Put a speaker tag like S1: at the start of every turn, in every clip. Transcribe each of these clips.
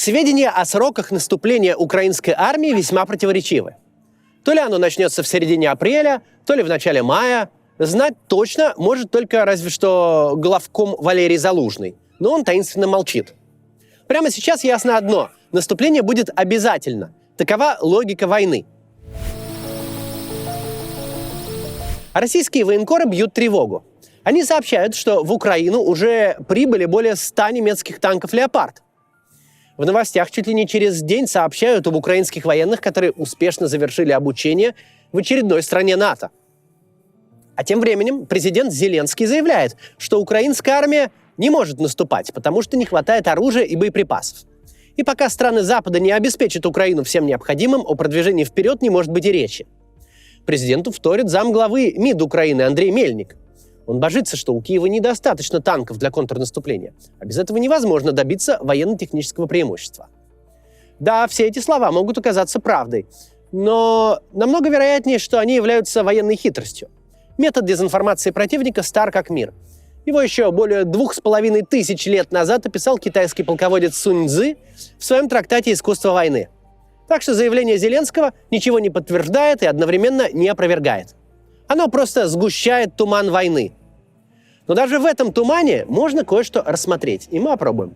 S1: Сведения о сроках наступления украинской армии весьма противоречивы. То ли оно начнется в середине апреля, то ли в начале мая. Знать точно может только разве что главком Валерий Залужный, но он таинственно молчит. Прямо сейчас ясно одно – наступление будет обязательно. Такова логика войны. Российские военкоры бьют тревогу. Они сообщают, что в Украину уже прибыли более 100 немецких танков «Леопард». В новостях чуть ли не через день сообщают об украинских военных, которые успешно завершили обучение в очередной стране НАТО. А тем временем президент Зеленский заявляет, что украинская армия не может наступать, потому что не хватает оружия и боеприпасов. И пока страны Запада не обеспечат Украину всем необходимым, о продвижении вперед не может быть и речи. Президенту вторит замглавы МИД Украины Андрей Мельник. Он божится, что у Киева недостаточно танков для контрнаступления, а без этого невозможно добиться военно-технического преимущества. Да, все эти слова могут оказаться правдой, но намного вероятнее, что они являются военной хитростью. Метод дезинформации противника стар как мир. Его еще более 2500 лет назад описал китайский полководец Сунь Цзы в своем трактате «Искусство войны». Так что заявление Зеленского ничего не подтверждает и одновременно не опровергает. Оно просто сгущает туман войны. Но даже в этом тумане можно кое-что рассмотреть, и мы опробуем.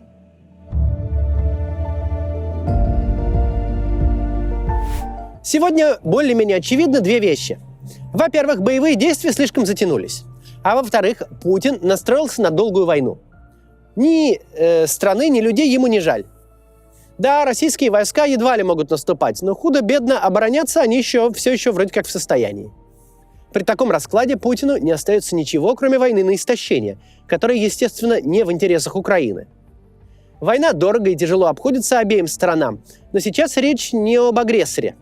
S1: Сегодня более-менее очевидны две вещи. Во-первых, боевые действия слишком затянулись. А во-вторых, Путин настроился на долгую войну. Ни страны, ни людей ему не жаль. Да, российские войска едва ли могут наступать, но худо-бедно обороняться они все еще вроде как в состоянии. При таком раскладе Путину не остается ничего, кроме войны на истощение, которая, естественно, не в интересах Украины. Война дорого и тяжело обходится обеим сторонам, но сейчас речь не об агрессоре.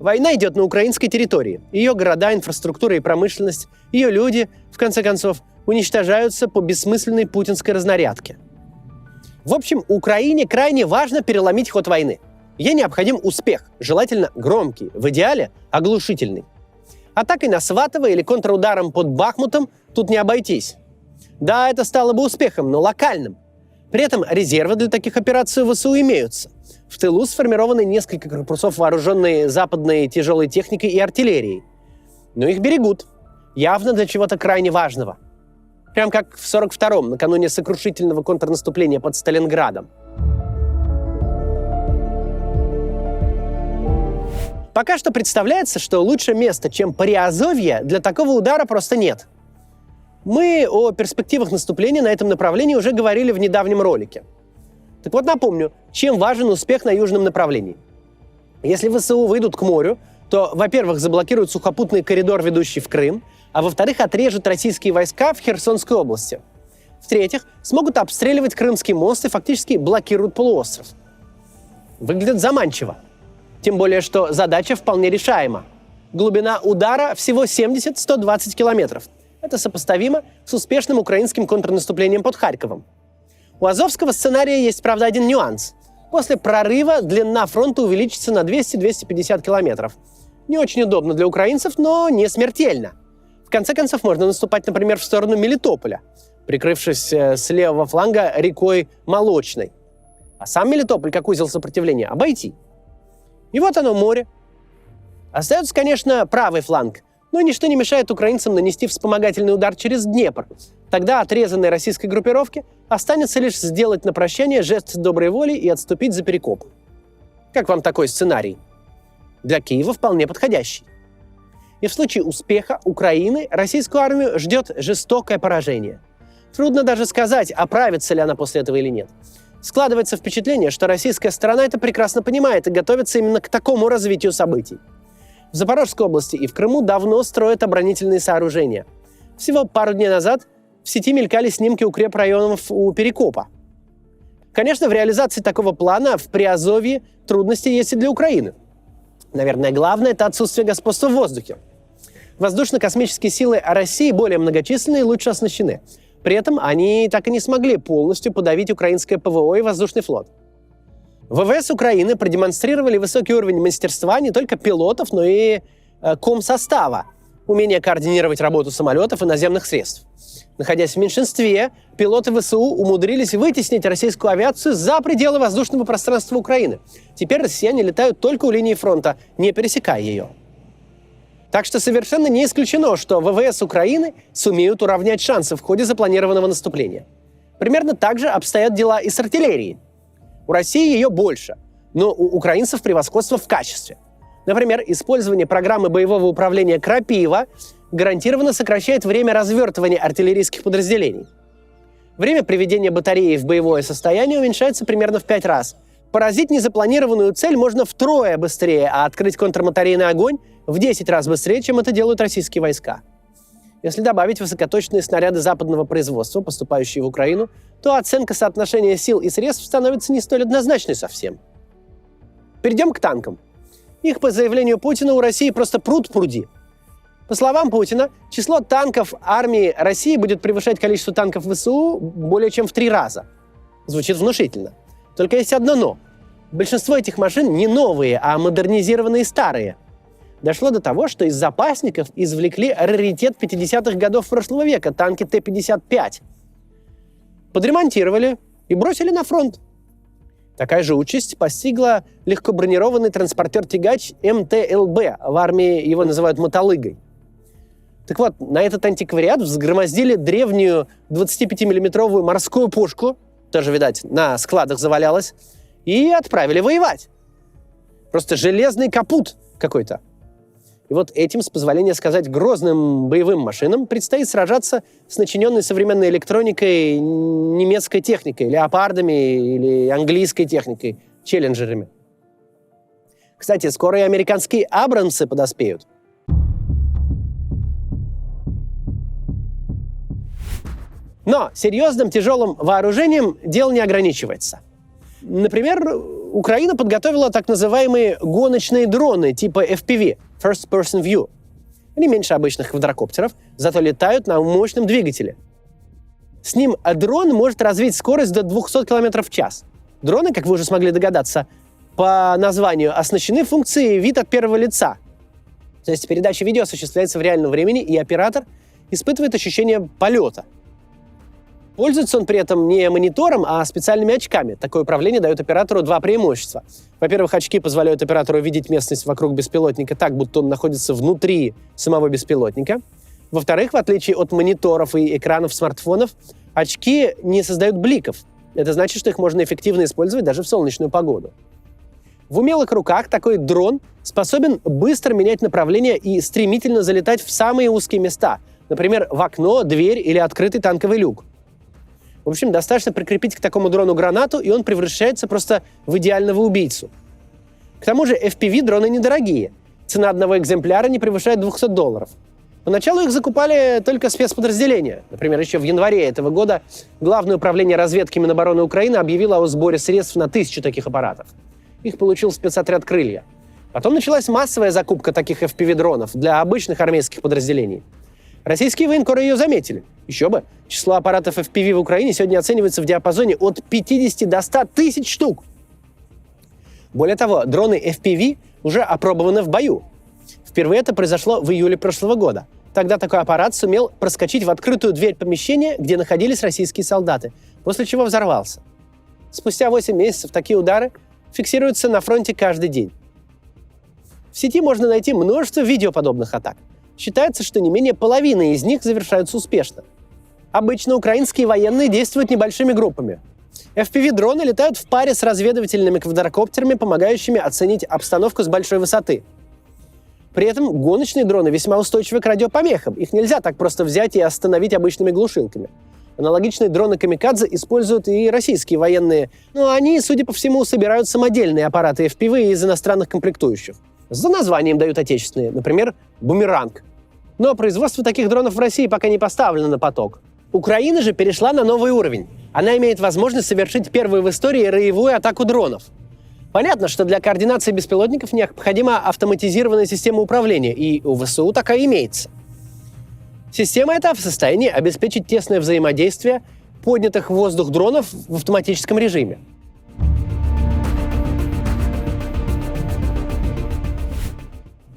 S1: Война идет на украинской территории. Ее города, инфраструктура и промышленность, ее люди, в конце концов, уничтожаются по бессмысленной путинской разнарядке. В общем, Украине крайне важно переломить ход войны. Ей необходим успех, желательно громкий, в идеале оглушительный. Атакой на Сватово или контрударом под Бахмутом тут не обойтись. Да, это стало бы успехом, но локальным. При этом резервы для таких операций в ВСУ имеются. В тылу сформированы несколько корпусов, вооруженные западной тяжелой техникой и артиллерией. Но их берегут. Явно для чего-то крайне важного. Прям как в 1942-м, накануне сокрушительного контрнаступления под Сталинградом. Пока что представляется, что лучше места, чем Приазовье, для такого удара просто нет. Мы о перспективах наступления на этом направлении уже говорили в недавнем ролике. Так вот напомню, чем важен успех на южном направлении. Если ВСУ выйдут к морю, то, во-первых, заблокируют сухопутный коридор, ведущий в Крым, а во-вторых, отрежут российские войска в Херсонской области. В-третьих, смогут обстреливать Крымский мост и фактически блокируют полуостров. Выглядит заманчиво. Тем более, что задача вполне решаема. Глубина удара всего 70-120 километров. Это сопоставимо с успешным украинским контрнаступлением под Харьковом. У азовского сценария есть, правда, один нюанс. После прорыва длина фронта увеличится на 200-250 километров. Не очень удобно для украинцев, но не смертельно. В конце концов, можно наступать, например, в сторону Мелитополя, прикрывшись с левого фланга рекой Молочной. А сам Мелитополь, как узел сопротивления, обойти. И вот оно, море. Остается, конечно, правый фланг, но ничто не мешает украинцам нанести вспомогательный удар через Днепр. Тогда отрезанной российской группировке останется лишь сделать на прощание жест доброй воли и отступить за Перекоп. Как вам такой сценарий? Для Киева вполне подходящий. И в случае успеха Украины российскую армию ждет жестокое поражение. Трудно даже сказать, оправится ли она после этого или нет. Складывается впечатление, что российская сторона это прекрасно понимает и готовится именно к такому развитию событий. В Запорожской области и в Крыму давно строят оборонительные сооружения. Всего пару дней назад в сети мелькали снимки укрепрайонов у Перекопа. Конечно, в реализации такого плана в Приазовье трудности есть и для Украины. Наверное, главное – это отсутствие господства в воздухе. Воздушно-космические силы России более многочисленны и лучше оснащены. При этом они так и не смогли полностью подавить украинское ПВО и воздушный флот. ВВС Украины продемонстрировали высокий уровень мастерства не только пилотов, но и комсостава. умение координировать работу самолетов и наземных средств. Находясь в меньшинстве, пилоты ВСУ умудрились вытеснить российскую авиацию за пределы воздушного пространства Украины. Теперь россияне летают только у линии фронта, не пересекая ее. Так что совершенно не исключено, что ВВС Украины сумеют уравнять шансы в ходе запланированного наступления. Примерно так же обстоят дела и с артиллерией. У России ее больше, но у украинцев превосходство в качестве. Например, использование программы боевого управления «Крапива» гарантированно сокращает время развертывания артиллерийских подразделений. Время приведения батареи в боевое состояние уменьшается примерно в 5 раз. Поразить незапланированную цель можно втрое быстрее, а открыть контрбатарейный огонь в 10 раз быстрее, чем это делают российские войска. Если добавить высокоточные снаряды западного производства, поступающие в Украину, то оценка соотношения сил и средств становится не столь однозначной совсем. Перейдем к танкам. Их, по заявлению Путина, у России просто пруд-пруди. По словам Путина, число танков армии России будет превышать количество танков ВСУ более чем в 3 раза. Звучит внушительно. Только есть одно «но». Большинство этих машин не новые, а модернизированные старые. Дошло до того, что из запасников извлекли раритет 50-х годов прошлого века – танки Т-55. Подремонтировали и бросили на фронт. Такая же участь постигла легкобронированный транспортер-тягач МТЛБ. В армии его называют «мотолыгой». Так вот, на этот антиквариат взгромоздили древнюю 25-миллиметровую морскую пушку, тоже, видать, на складах завалялась, и отправили воевать. Просто железный капут какой-то. И вот этим, с позволения сказать, грозным боевым машинам предстоит сражаться с начиненной современной электроникой, немецкой техникой, леопардами или английской техникой, челленджерами. Кстати, скоро и американские Абрамсы подоспеют. Но серьезным тяжелым вооружением дело не ограничивается. Например, Украина подготовила так называемые гоночные дроны типа FPV – First Person View. Они меньше обычных квадрокоптеров, зато летают на мощном двигателе. С ним дрон может развить скорость до 200 км в час. Дроны, как вы уже смогли догадаться, по названию оснащены функцией «вид от первого лица». То есть передача видео осуществляется в реальном времени, и оператор испытывает ощущение полета. Пользуется он при этом не монитором, а специальными очками. Такое управление дает оператору 2 преимущества. Во-первых, очки позволяют оператору видеть местность вокруг беспилотника так, будто он находится внутри самого беспилотника. Во-вторых, в отличие от мониторов и экранов смартфонов, очки не создают бликов. Это значит, что их можно эффективно использовать даже в солнечную погоду. В умелых руках такой дрон способен быстро менять направление и стремительно залетать в самые узкие места. Например, в окно, дверь или открытый танковый люк. В общем, достаточно прикрепить к такому дрону гранату, и он превращается просто в идеального убийцу. К тому же FPV-дроны недорогие. Цена одного экземпляра не превышает $200. Поначалу их закупали только спецподразделения. Например, еще в январе этого года Главное управление разведки Минобороны Украины объявило о сборе средств на 1000 таких аппаратов. Их получил спецотряд «Крылья». Потом началась массовая закупка таких FPV-дронов для обычных армейских подразделений. Российские военкоры ее заметили. Еще бы. Число аппаратов FPV в Украине сегодня оценивается в диапазоне от 50 до 100 тысяч штук. Более того, дроны FPV уже опробованы в бою. Впервые это произошло в июле прошлого года. Тогда такой аппарат сумел проскочить в открытую дверь помещения, где находились российские солдаты, после чего взорвался. Спустя 8 месяцев такие удары фиксируются на фронте каждый день. В сети можно найти множество видео подобных атак. Считается, что не менее половины из них завершаются успешно. Обычно украинские военные действуют небольшими группами. FPV-дроны летают в паре с разведывательными квадрокоптерами, помогающими оценить обстановку с большой высоты. При этом гоночные дроны весьма устойчивы к радиопомехам. Их нельзя так просто взять и остановить обычными глушилками. Аналогичные дроны «Камикадзе» используют и российские военные, но они, судя по всему, собирают самодельные аппараты FPV из иностранных комплектующих. За названием дают отечественные, например, «Бумеранг». Но производство таких дронов в России пока не поставлено на поток. Украина же перешла на новый уровень. Она имеет возможность совершить первую в истории роевую атаку дронов. Понятно, что для координации беспилотников необходима автоматизированная система управления, и у ВСУ такая имеется. Система эта в состоянии обеспечить тесное взаимодействие поднятых в воздух дронов в автоматическом режиме.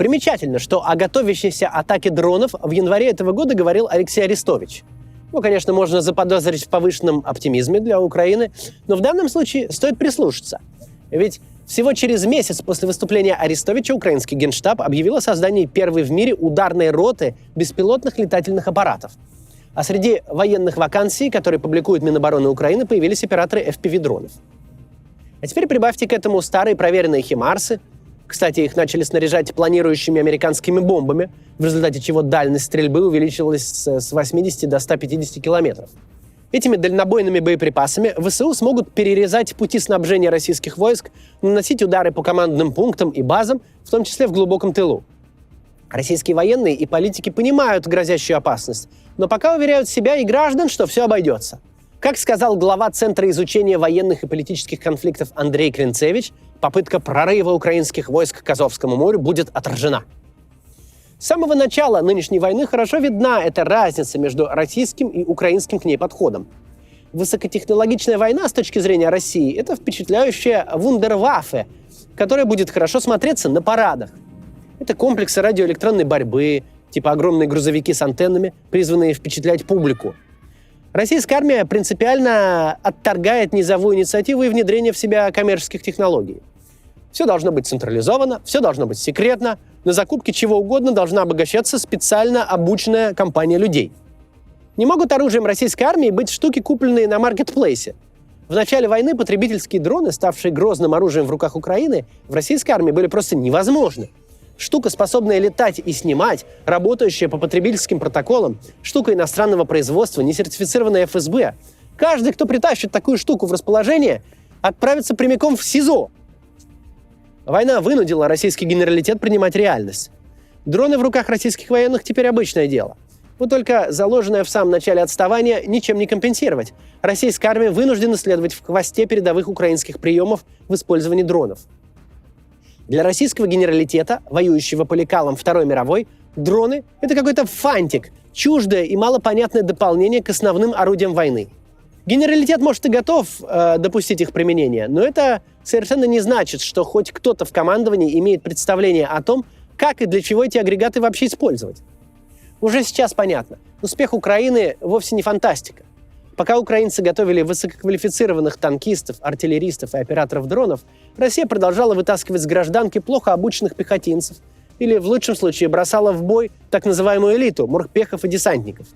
S1: Примечательно, что о готовящейся атаке дронов в январе этого года говорил Алексей Арестович. Конечно, можно заподозрить в повышенном оптимизме для Украины, но в данном случае стоит прислушаться. Ведь всего через месяц после выступления Арестовича украинский генштаб объявил о создании первой в мире ударной роты беспилотных летательных аппаратов. А среди военных вакансий, которые публикует Минобороны Украины, появились операторы FPV-дронов. А теперь прибавьте к этому старые проверенные «Химарсы». Кстати, их начали снаряжать планирующими американскими бомбами, в результате чего дальность стрельбы увеличилась с 80 до 150 километров. Этими дальнобойными боеприпасами ВСУ смогут перерезать пути снабжения российских войск, наносить удары по командным пунктам и базам, в том числе в глубоком тылу. Российские военные и политики понимают грозящую опасность, но пока уверяют себя и граждан, что все обойдется. Как сказал глава Центра изучения военных и политических конфликтов Андрей Кринцевич, попытка прорыва украинских войск к Азовскому морю будет отражена. С самого начала нынешней войны хорошо видна эта разница между российским и украинским к ней подходом. Высокотехнологичная война с точки зрения России – это впечатляющая вундерваффе, которая будет хорошо смотреться на парадах. Это комплексы радиоэлектронной борьбы, типа огромные грузовики с антеннами, призванные впечатлять публику. Российская армия принципиально отторгает низовую инициативу и внедрение в себя коммерческих технологий. Все должно быть централизовано, все должно быть секретно, на закупке чего угодно должна обогащаться специально обученная компания людей. Не могут оружием российской армии быть штуки, купленные на маркетплейсе. В начале войны потребительские дроны, ставшие грозным оружием в руках Украины, в российской армии были просто невозможны. Штука, способная летать и снимать, работающая по потребительским протоколам, штука иностранного производства, не сертифицированная ФСБ. Каждый, кто притащит такую штуку в расположение, отправится прямиком в СИЗО. Война вынудила российский генералитет принимать реальность. Дроны в руках российских военных теперь обычное дело. Вот только заложенное в самом начале отставание ничем не компенсировать. Российская армия вынуждена следовать в хвосте передовых украинских приемов в использовании дронов. Для российского генералитета, воюющего по лекалам Второй мировой, дроны – это какой-то фантик, чуждое и малопонятное дополнение к основным орудиям войны. Генералитет, может, и готов допустить их применение, но это совершенно не значит, что хоть кто-то в командовании имеет представление о том, как и для чего эти агрегаты вообще использовать. Уже сейчас понятно, успех Украины вовсе не фантастика. Пока украинцы готовили высококвалифицированных танкистов, артиллеристов и операторов дронов, Россия продолжала вытаскивать с гражданки плохо обученных пехотинцев или, в лучшем случае, бросала в бой так называемую элиту – морпехов и десантников.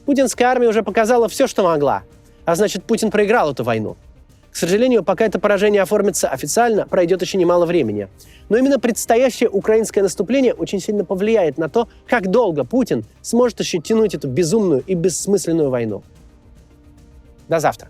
S1: Путинская армия уже показала все, что могла, а значит, Путин проиграл эту войну. К сожалению, пока это поражение оформится официально, пройдет еще немало времени. Но именно предстоящее украинское наступление очень сильно повлияет на то, как долго Путин сможет еще тянуть эту безумную и бессмысленную войну. До завтра.